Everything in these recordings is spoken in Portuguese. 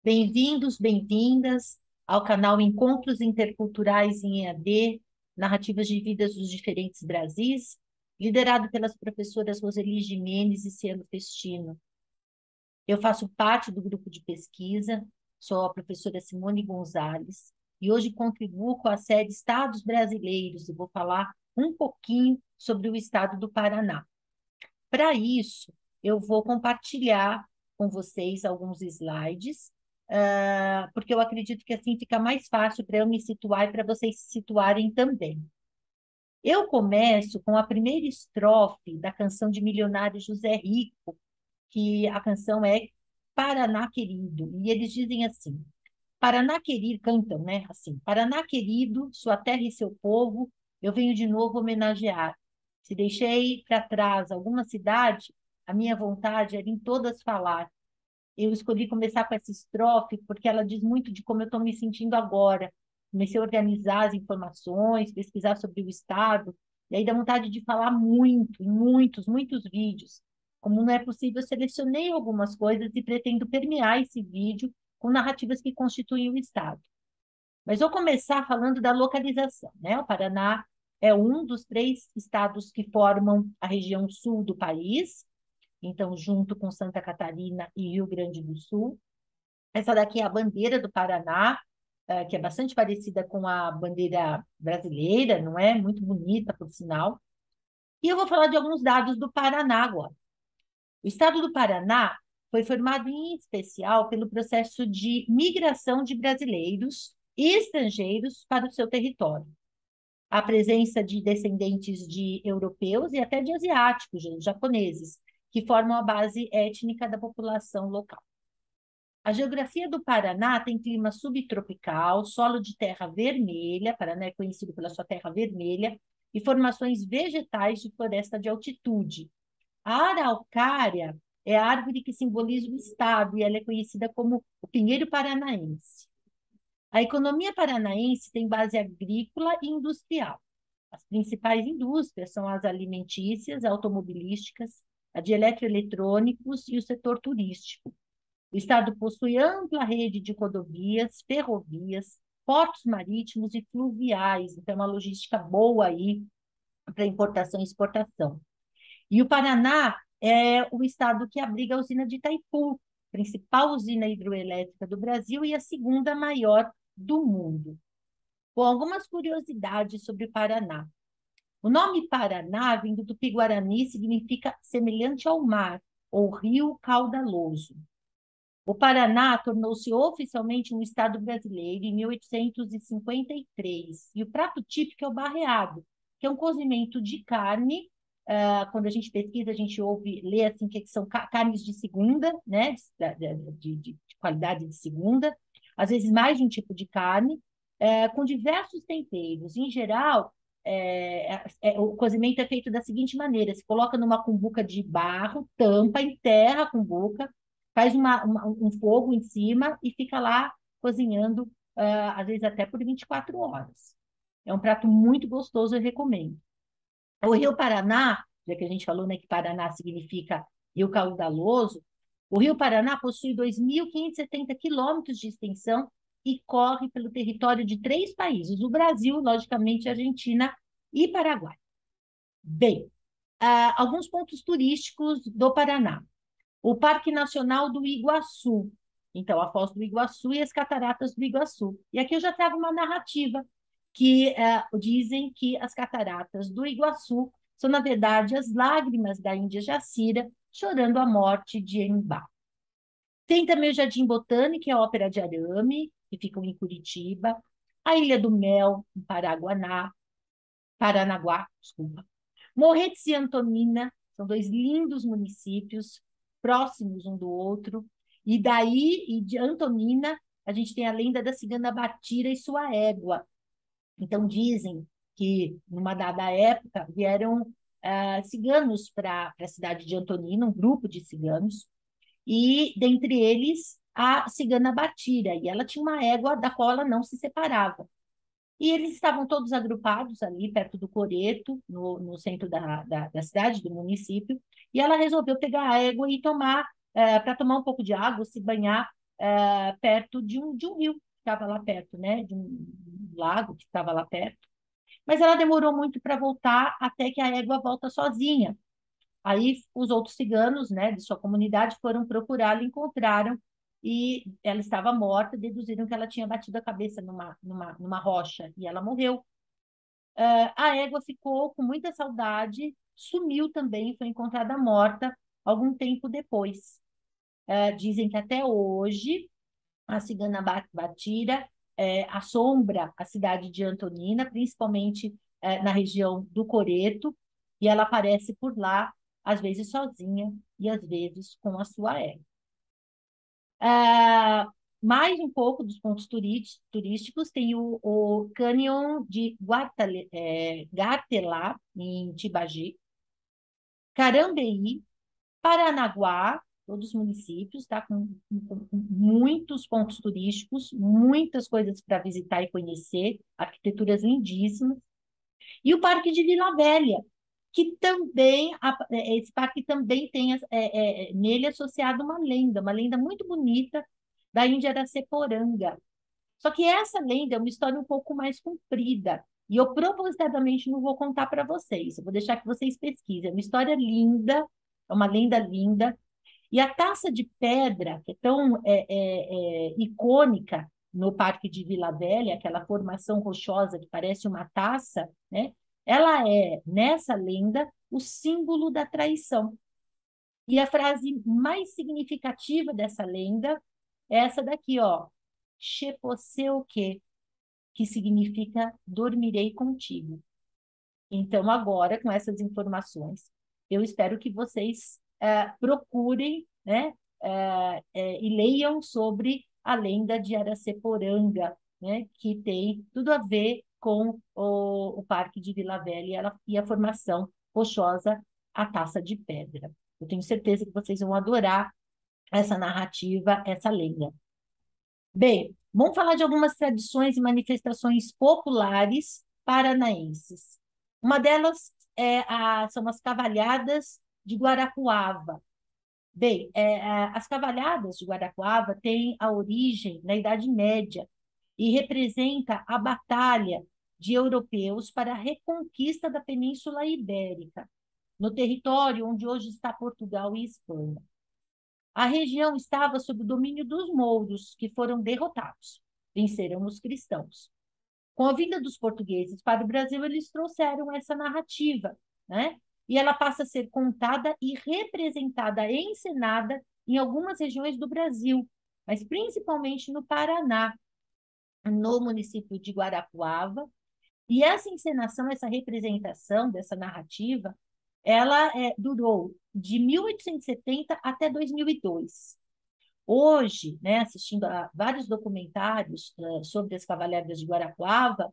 Bem-vindos, bem-vindas ao canal Encontros Interculturais em EAD, Narrativas de Vidas dos Diferentes Brasis, liderado pelas professoras Roseli Gimenez e Cielo Festino. Eu faço parte do grupo de pesquisa, sou a professora Simone Gonzalez, e hoje contribuo com a série Estados Brasileiros, e vou falar um pouquinho sobre o estado do Paraná. Para isso, eu vou compartilhar com vocês alguns slides, porque eu acredito que assim fica mais fácil para eu me situar e para vocês se situarem também. Eu começo com a primeira estrofe da canção de Milionário José Rico, que a canção é Paraná Querido, e eles dizem assim: Paraná querido, cantam, né? Assim, Paraná querido, sua terra e seu povo, eu venho de novo homenagear. Se deixei para trás alguma cidade, a minha vontade era em todas falar. Eu escolhi começar com essa estrofe porque ela diz muito de como eu estou me sentindo agora. Comecei a organizar as informações, pesquisar sobre o estado, e aí dá vontade de falar muito, em muitos, muitos vídeos. Como não é possível, eu selecionei algumas coisas e pretendo permear esse vídeo com narrativas que constituem o estado. Mas vou começar falando da localização, né? O Paraná é um dos três estados que formam a região sul do país, então, junto com Santa Catarina e Rio Grande do Sul. Essa daqui é a bandeira do Paraná, que é bastante parecida com a bandeira brasileira, não é? Muito bonita, por sinal. E eu vou falar de alguns dados do Paraná agora. O estado do Paraná foi formado em especial pelo processo de migração de brasileiros e estrangeiros para o seu território. A presença de descendentes de europeus e até de asiáticos, de japoneses, que formam a base étnica da população local. A geografia do Paraná tem clima subtropical, solo de terra vermelha, Paraná é conhecido pela sua terra vermelha, e formações vegetais de floresta de altitude. A araucária é a árvore que simboliza o estado e ela é conhecida como o pinheiro paranaense. A economia paranaense tem base agrícola e industrial. As principais indústrias são as alimentícias, automobilísticas, a de eletroeletrônicos e o setor turístico. O estado possui ampla rede de rodovias, ferrovias, portos marítimos e fluviais, então é uma logística boa aí para importação e exportação. E o Paraná é o estado que abriga a usina de Itaipu, principal usina hidroelétrica do Brasil e a segunda maior do mundo. Com algumas curiosidades sobre o Paraná. O nome Paraná, vindo do Tupi-Guarani, significa semelhante ao mar, ou rio caudaloso. O Paraná tornou-se oficialmente um estado brasileiro em 1853, e o prato típico é o barreado, que é um cozimento de carne. Quando a gente pesquisa, a gente ouve, lê assim, que são carnes de segunda, né, de qualidade de segunda, às vezes mais de um tipo de carne, com diversos temperos. Em geral, o cozimento é feito da seguinte maneira: se coloca numa cumbuca de barro, tampa, enterra a cumbuca, faz um fogo em cima e fica lá cozinhando, às vezes até por 24 horas. É um prato muito gostoso, eu recomendo. O Rio Paraná, já que a gente falou, né, que Paraná significa Rio Caudaloso, o Rio Paraná possui 2.570 quilômetros de extensão e corre pelo território de três países: o Brasil, logicamente, a Argentina e Paraguai. Bem, alguns pontos turísticos do Paraná. O Parque Nacional do Iguaçu. Então, a Foz do Iguaçu e as Cataratas do Iguaçu. E aqui eu já trago uma narrativa que dizem que as Cataratas do Iguaçu são, na verdade, as lágrimas da Índia Jacira chorando a morte de Embá. Tem também o Jardim Botânico e a Ópera de Arame, que ficam em Curitiba, a Ilha do Mel, em Paranaguá, desculpa. Morretes e Antonina são dois lindos municípios, próximos um do outro. E daí, e de Antonina, a gente tem a lenda da cigana Batira e sua égua. Então, dizem que, numa dada época, vieram ciganos para a cidade de Antonina, um grupo de ciganos, e dentre eles a cigana Batira, e ela tinha uma égua da qual ela não se separava. E eles estavam todos agrupados ali perto do Coreto, no centro da cidade, do município, e ela resolveu pegar a égua e tomar, para tomar um pouco de água, se banhar perto de um rio que estava lá perto, né? De um lago que estava lá perto. Mas ela demorou muito para voltar até que a égua volta sozinha. Aí os outros ciganos, né, de sua comunidade foram procurá-la, encontraram e ela estava morta, deduziram que ela tinha batido a cabeça numa rocha e ela morreu. A égua ficou com muita saudade, sumiu também, foi encontrada morta algum tempo depois. Dizem que até hoje a cigana Batira assombra a cidade de Antonina, principalmente na região do Coreto, e ela aparece por lá, às vezes sozinha e às vezes com a sua égua. Mais um pouco dos pontos turísticos, tem o Canyon de Gartelá, em Tibagi, Carambeí, Paranaguá, todos os municípios, tá? Com muitos pontos turísticos, muitas coisas para visitar e conhecer, arquiteturas lindíssimas. E o Parque de Vila Velha, que também, esse parque também tem nele associado uma lenda muito bonita da Índia Araceporanga. Só que essa lenda é uma história um pouco mais comprida, e eu propositadamente não vou contar para vocês, eu vou deixar que vocês pesquisem. É uma história linda, é uma lenda linda, e a taça de pedra, que é tão icônica no Parque de Vila Velha, aquela formação rochosa que parece uma taça, né? Ela é, nessa lenda, o símbolo da traição. E a frase mais significativa dessa lenda é essa daqui, ó. Chepocê o quê? Que significa dormirei contigo. Então, agora, com essas informações, eu espero que vocês procurem, né, e leiam sobre a lenda de Araceporanga, né, que tem tudo a ver com o Parque de Vila Velha e a formação rochosa, a Taça de Pedra. Eu tenho certeza que vocês vão adorar essa narrativa, essa lenda. Bem, vamos falar de algumas tradições e manifestações populares paranaenses. Uma delas são as cavalhadas de Guarapuava. Bem, as cavalhadas de Guarapuava têm a origem na Idade Média e representa a batalha de europeus para a reconquista da Península Ibérica, no território onde hoje está Portugal e Espanha. A região estava sob o domínio dos mouros, que foram derrotados. Venceram os cristãos. Com a vinda dos portugueses para o Brasil, eles trouxeram essa narrativa, né? E ela passa a ser contada e representada, encenada em algumas regiões do Brasil, mas principalmente no Paraná, no município de Guarapuava. E essa encenação, essa representação dessa narrativa, ela durou de 1870 até 2002. Hoje, né, assistindo a vários documentários sobre as cavalhadas de Guarapuava,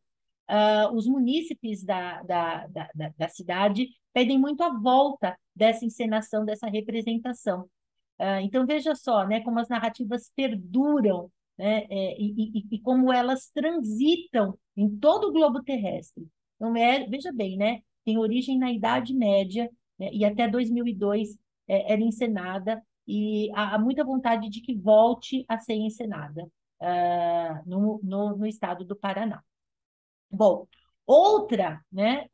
os munícipes da cidade pedem muito a volta dessa encenação, dessa representação. Então, veja só, né, como as narrativas perduram, né, e como elas transitam em todo o globo terrestre. Então, veja bem, né, tem origem na Idade Média, né, e até 2002 era encenada, e há muita vontade de que volte a ser encenada no estado do Paraná. Bom, outra, né,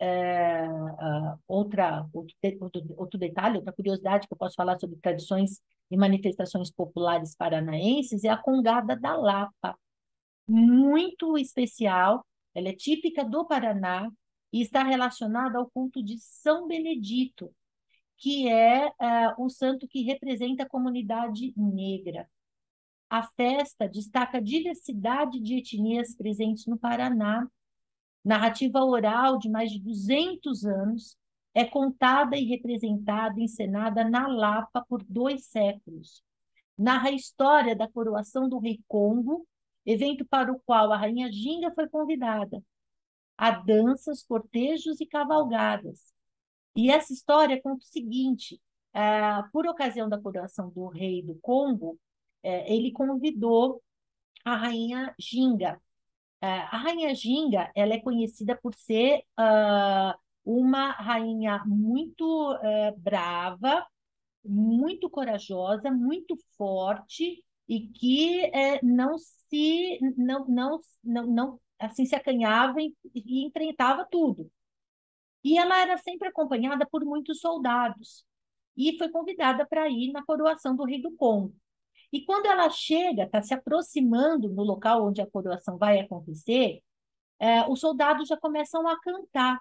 outro detalhe, outra curiosidade que eu posso falar sobre tradições e manifestações populares paranaenses é a Congada da Lapa, muito especial, ela é típica do Paraná e está relacionada ao culto de São Benedito, que é o santo que representa a comunidade negra. A festa destaca a diversidade de etnias presentes no Paraná. Narrativa oral de mais de 200 anos, é contada e representada, encenada na Lapa por 2 séculos. Narra a história da coroação do rei Congo, evento para o qual a rainha Ginga foi convidada. Há danças, cortejos e cavalgadas. E essa história conta o seguinte: por ocasião da coroação do rei do Congo, ele convidou a rainha Ginga. A rainha Ginga, ela é conhecida por ser uma rainha muito brava, muito corajosa, muito forte, e que não assim se acanhava e enfrentava tudo. E ela era sempre acompanhada por muitos soldados e foi convidada para ir na coroação do rei do Congo. E quando ela chega, está se aproximando no local onde a coroação vai acontecer, os soldados já começam a cantar.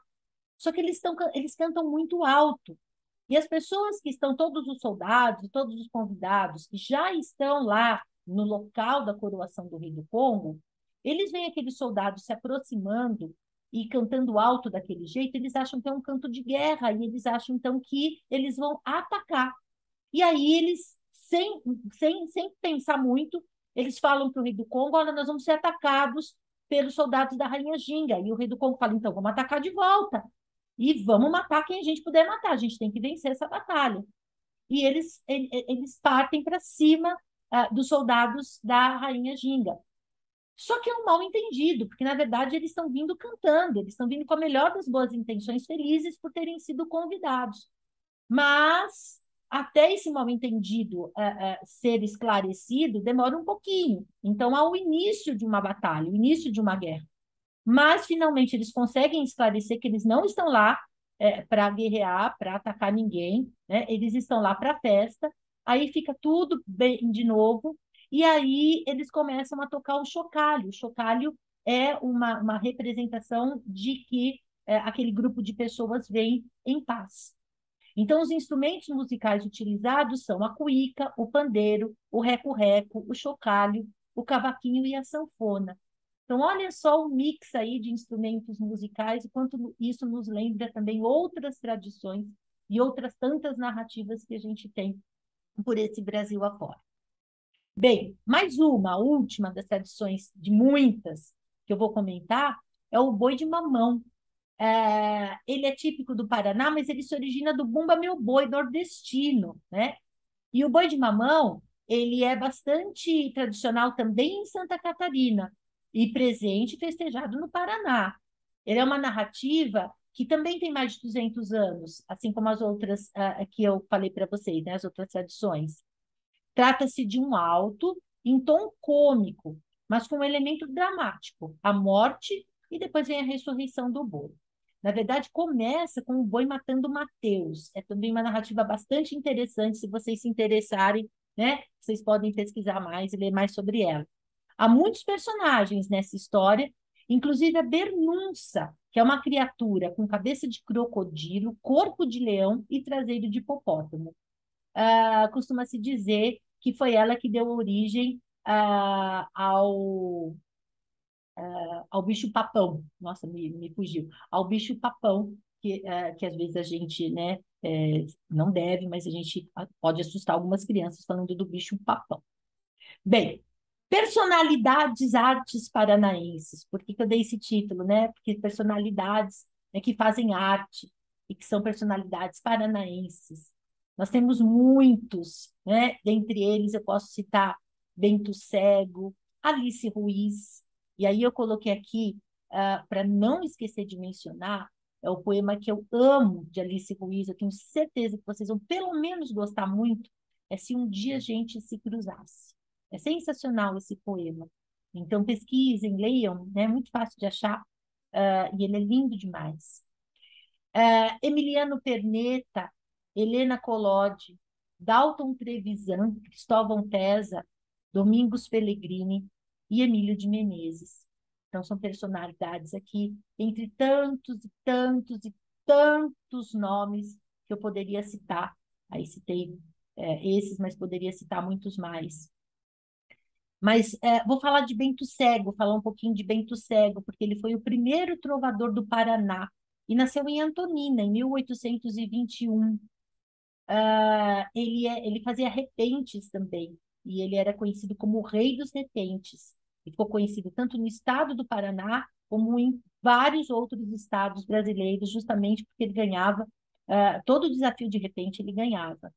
Só que eles cantam muito alto. E as pessoas que estão, todos os soldados, todos os convidados que já estão lá no local da coroação do rei do Congo, eles veem aqueles soldados se aproximando e cantando alto daquele jeito, eles acham que é um canto de guerra e eles acham então que eles vão atacar. E aí eles, sem pensar muito, eles falam para o rei do Congo, olha, nós vamos ser atacados pelos soldados da rainha Ginga. E o rei do Congo fala, então, vamos atacar de volta. E vamos matar quem a gente puder matar. A gente tem que vencer essa batalha. E eles partem para cima dos soldados da rainha Ginga. Só que é um mal entendido, porque na verdade eles estão vindo cantando, eles estão vindo com a melhor das boas intenções, felizes por terem sido convidados. Mas até esse mal-entendido ser esclarecido demora um pouquinho. Então, há o início de uma batalha, o início de uma guerra. Mas, finalmente, eles conseguem esclarecer que eles não estão lá para guerrear, para atacar ninguém, né? Eles estão lá para a festa. Aí fica tudo bem de novo. E aí eles começam a tocar o chocalho. O chocalho é uma representação de que aquele grupo de pessoas vem em paz. Então, os instrumentos musicais utilizados são a cuíca, o pandeiro, o reco-reco, o chocalho, o cavaquinho e a sanfona. Então, olha só o mix aí de instrumentos musicais e quanto isso nos lembra também outras tradições e outras tantas narrativas que a gente tem por esse Brasil afora. Bem, mais uma, a última das tradições de muitas que eu vou comentar é o boi de mamão. Ele é típico do Paraná, mas ele se origina do Bumba Meu Boi nordestino, né? E o boi de mamão, ele é bastante tradicional também em Santa Catarina e presente e festejado no Paraná. Ele é uma narrativa que também tem mais de 200 anos, assim como as outras que eu falei para vocês, né? As outras tradições. Trata-se de um alto em tom cômico, mas com um elemento dramático, a morte e depois vem a ressurreição do boi. Na verdade, começa com o boi matando Mateus. É também uma narrativa bastante interessante, se vocês se interessarem, né? Vocês podem pesquisar mais e ler mais sobre ela. Há muitos personagens nessa história, inclusive a Bernunça, que é uma criatura com cabeça de crocodilo, corpo de leão e traseiro de hipopótamo. Costuma-se dizer que foi ela que deu origem ao bicho-papão. Nossa, me fugiu. Ao bicho-papão, que às vezes a gente, né, não deve, mas a gente pode assustar algumas crianças falando do bicho-papão. Bem, personalidades artes paranaenses. Por que que eu dei esse título, né? Porque personalidades, né, que fazem arte e que são personalidades paranaenses. Nós temos muitos, né? Dentre eles eu posso citar Bento Cego, Alice Ruiz. E aí eu coloquei aqui, para não esquecer de mencionar, é o poema que eu amo de Alice Ruiz. Eu tenho certeza que vocês vão pelo menos gostar muito. É Se Um Dia a Gente Se Cruzasse. É sensacional esse poema. Então, pesquisem, leiam, né? É muito fácil de achar, e ele é lindo demais. Emiliano Perneta, Helena Collodi, Dalton Trevisan, Cristóvão Pesa, Domingos Pellegrini e Emílio de Menezes. Então, são personalidades aqui, entre tantos e tantos e tantos nomes que eu poderia citar. Aí citei esses, mas poderia citar muitos mais. Mas vou falar de Bento Cego, falar um pouquinho de Bento Cego, porque ele foi o primeiro trovador do Paraná e nasceu em Antonina, em 1821. Ele fazia repentes também, e ele era conhecido como o Rei dos Repentes. E ficou conhecido tanto no estado do Paraná, como em vários outros estados brasileiros, justamente porque ele ganhava, todo o desafio de repente ele ganhava.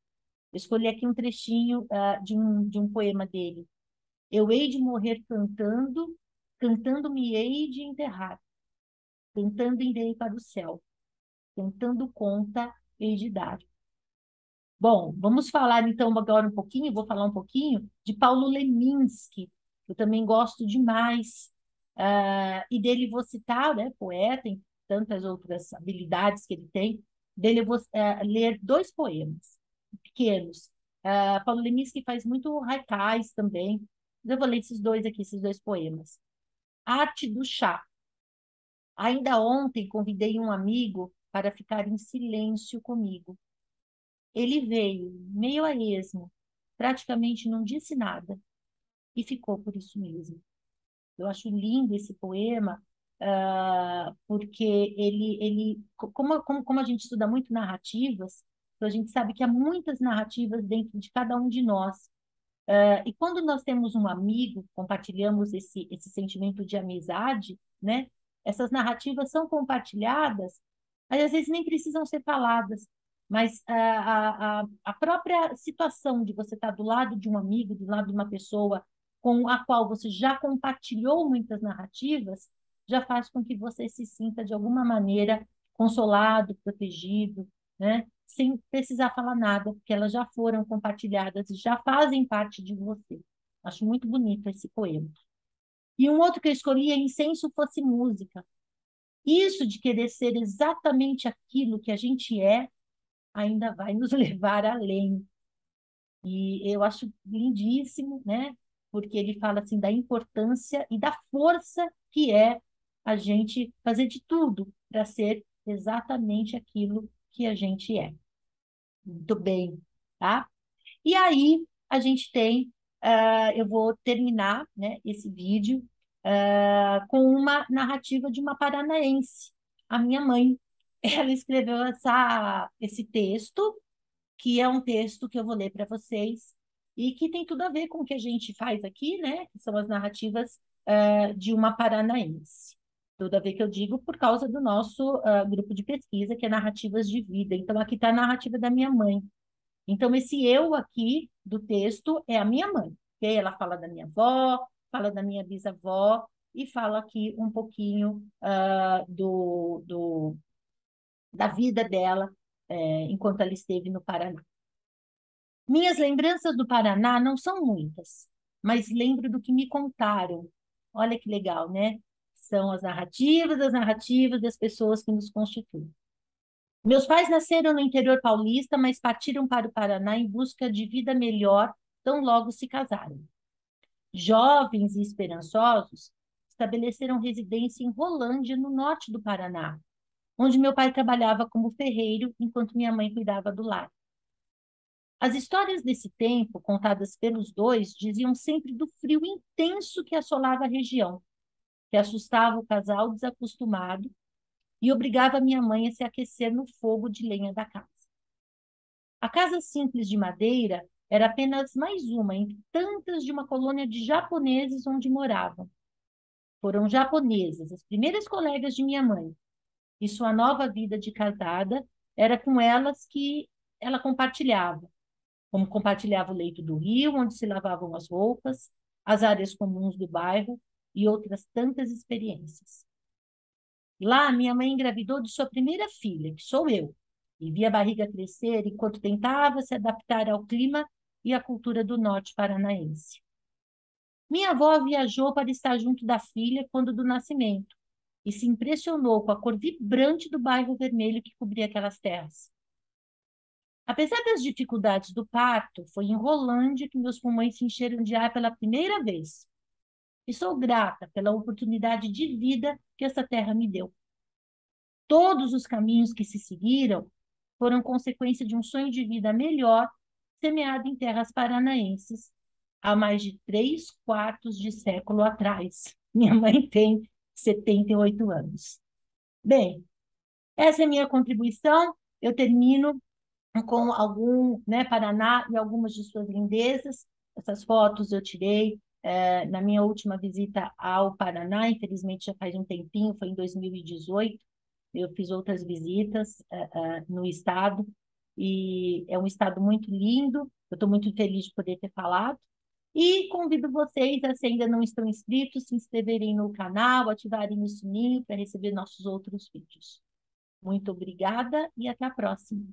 Eu escolhi aqui um trechinho de um poema dele. Eu hei de morrer cantando, cantando me hei de enterrar, cantando irei para o céu, cantando conta hei de dar. Bom, vamos falar então agora um pouquinho, vou falar um pouquinho de Paulo Leminski, que eu também gosto demais. E dele vou citar, né, poeta, em tantas outras habilidades que ele tem, dele eu vou ler dois poemas pequenos. Paulo Leminski faz muito haikais também. Eu vou ler esses dois aqui, esses dois poemas. Arte do chá. Ainda ontem convidei um amigo para ficar em silêncio comigo. Ele veio, meio a esmo, praticamente não disse nada e ficou por isso mesmo. Eu acho lindo esse poema, porque como a gente estuda muito narrativas, então a gente sabe que há muitas narrativas dentro de cada um de nós. E quando nós temos um amigo, compartilhamos esse sentimento de amizade, né? Essas narrativas são compartilhadas, aí às vezes nem precisam ser faladas, mas a própria situação de você estar do lado de um amigo, do lado de uma pessoa com a qual você já compartilhou muitas narrativas, já faz com que você se sinta de alguma maneira consolado, protegido, né? Sem precisar falar nada, porque elas já foram compartilhadas e já fazem parte de você. Acho muito bonito esse poema. E um outro que eu escolhi é Incenso Fosse Música. Isso de querer ser exatamente aquilo que a gente é, ainda vai nos levar além. E eu acho lindíssimo, né? Porque ele fala assim da importância e da força que é a gente fazer de tudo para ser exatamente aquilo que a gente é. Muito bem, tá? E aí a gente tem, eu vou terminar, né, esse vídeo com uma narrativa de uma paranaense, a minha mãe. Ela escreveu esse texto, que é um texto que eu vou ler para vocês e que tem tudo a ver com o que a gente faz aqui, né? Que são as narrativas de uma paranaense. Tudo a ver que eu digo por causa do nosso grupo de pesquisa, que é Narrativas de Vida. Então, aqui está a narrativa da minha mãe. Então, esse eu aqui do texto é a minha mãe. Ok? Ela fala da minha avó, fala da minha bisavó e fala aqui um pouquinho da vida dela enquanto ela esteve no Paraná. Minhas lembranças do Paraná não são muitas, mas lembro do que me contaram. Olha que legal, né? São as narrativas das pessoas que nos constituem. Meus pais nasceram no interior paulista, mas partiram para o Paraná em busca de vida melhor, tão logo se casaram. Jovens e esperançosos, estabeleceram residência em Rolândia, no norte do Paraná, onde meu pai trabalhava como ferreiro, enquanto minha mãe cuidava do lar. As histórias desse tempo, contadas pelos dois, diziam sempre do frio intenso que assolava a região, que assustava o casal desacostumado e obrigava minha mãe a se aquecer no fogo de lenha da casa. A casa simples de madeira era apenas mais uma entre tantas de uma colônia de japoneses onde moravam. Foram japonesas, as primeiras colegas de minha mãe, e sua nova vida de casada era com elas que ela compartilhava, como compartilhava o leito do rio, onde se lavavam as roupas, as áreas comuns do bairro e outras tantas experiências. Lá, minha mãe engravidou de sua primeira filha, que sou eu, e via a barriga crescer enquanto tentava se adaptar ao clima e à cultura do norte paranaense. Minha avó viajou para estar junto da filha quando do nascimento e se impressionou com a cor vibrante do bairro vermelho que cobria aquelas terras. Apesar das dificuldades do parto, foi em Rolândia que meus pulmões se encheram de ar pela primeira vez. E sou grata pela oportunidade de vida que essa terra me deu. Todos os caminhos que se seguiram foram consequência de um sonho de vida melhor semeado em terras paranaenses há mais de 3/4 de século atrás. Minha mãe tem 78 anos. Bem, essa é a minha contribuição. Eu termino com algum, né, Paraná e algumas de suas lindezas. Essas fotos eu tirei na minha última visita ao Paraná, infelizmente já faz um tempinho, foi em 2018. Eu fiz outras visitas no estado e é um estado muito lindo. Eu estou muito feliz de poder ter falado. E convido vocês, se ainda não estão inscritos, se inscreverem no canal, ativarem o sininho para receber nossos outros vídeos. Muito obrigada e até a próxima.